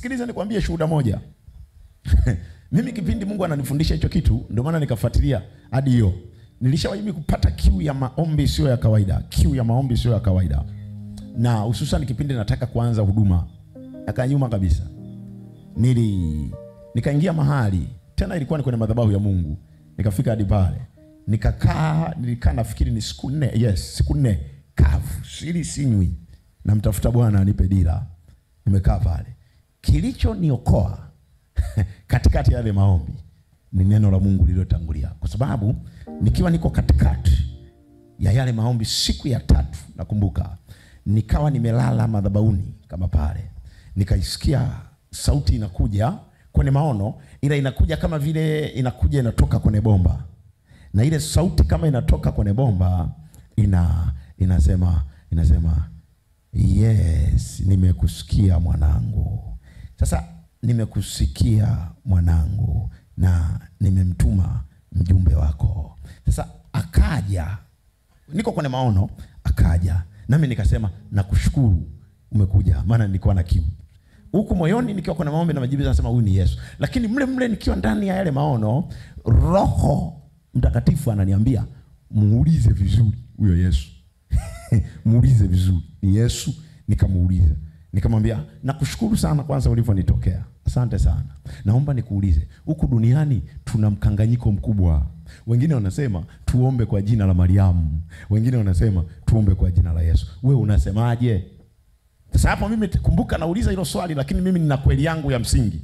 Sikiliza nikwambie shuhuda moja. Mimi kipindi Mungu ananifundisha hicho kitu, ndio maana nikafuatilia hadi hiyo. Nilishawahi kupata kiu ya maombi sio ya kawaida. Kiu ya maombi sio ya kawaida. Na hususan kipindi nataka kuanza huduma. Akanyuma kabisa. Nikaingia mahali, tena ilikuwa ni kwenye madhabahu ya Mungu. Nikafika hadi pale. Nilikaa nafikiri ni siku 4. Yes, siku 4 kavu. Sili sinywi. Namtafuta Bwana anipe dira. Nimekaa pale. Kilicho niokoa katikati ya yale maombi ni neno la Mungu lililotangulia. Kwa sababu nikiwa niko katikati ya yale maombi siku ya 3, nakumbuka nikawa nimelala madhabahuni kama pale. Nikaisikia sauti inakuja kwenye maono, ila inakuja kama vile inakuja inatoka kwenye bomba. Na ile sauti kama inatoka kwenye bomba inasema yes, nimekusikia mwanangu. Sasa nimekusikia mwanangu na nimemtuma mjumbe wako. Sasa akaja, niko kwenye maono, akaja. Nami nikasema nakushukuru umekuja, maana nilikuwa na kiu. Huku moyoni nikiwa kwenye maombi na majibu nasema huyu ni Yesu. Lakini mle nikiwa ndani ya yale maono, Roho Mtakatifu ananiambia muulize vizuri huyo Yesu. Muulize vizuri ni Yesu. Nikamuuliza. Nikamwambia nakushukuru sana kwanza ulivyonitokea. Asante sana. Naomba nikuulize, huku duniani tuna mkanganyiko mkubwa. Wengine wanasema tuombe kwa jina la Mariamu. Wengine wanasema tuombe kwa jina la Yesu. Wewe unasemaje? Sasa hapo mimi kumbuka nauliza hilo swali, lakini mimi nina kweli yangu ya msingi.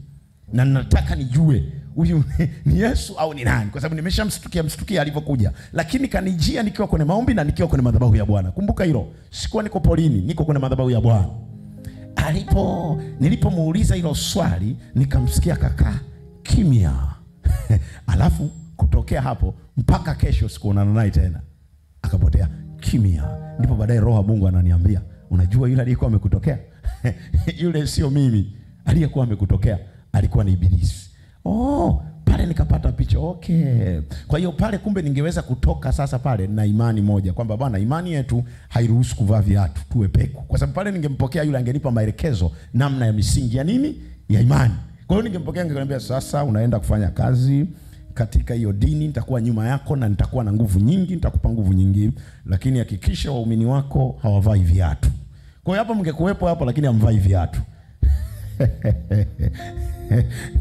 Na nataka nijue huyu ni Yesu au ni nani, kwa sababu nimeshamstukia alivyokuja. Lakini kanijia nikiwa kwenye maombi na nikiwa kwenye madhabahu ya Bwana. Kumbuka hilo. Sikuwa niko polini, niko kwenye madhabahu ya Bwana. Nilipomuuliza hilo swali, nikamsikia kaka kimya. Alafu kutokea hapo mpaka kesho sikuonana naye tena. Akapotea kimya. Ndipo baadaye Roho wa Mungu ananiambia, unajua yule aliyekuwa amekutokea? Yule sio mimi. Aliyekuwa amekutokea alikuwa ni Ibilisi. Pale nikapata picha. Okay. Kwa hiyo pale kumbe ningeweza kutoka sasa pale na imani moja kwamba Bwana, imani yetu hairuhusu kuvaa viatu, tuwe peku. Kwa sababu pale ningempokea yule angenipa maelekezo namna ya misingi ya nini? Ya imani. Kwa hiyo ningempokea ngeniambia sasa unaenda kufanya kazi katika hiyo dini, nitakuwa nyuma yako na nitakuwa na nguvu nyingi, nitakupa nguvu nyingi, lakini hakikisha waumini wako hawavai viatu. Kwa hiyo hapo mngekuepo hapo, lakini hamvai viatu.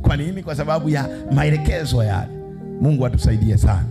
Kwa nini? Kwa sababu ya maelekezo yale. Mungu atusaidie sana.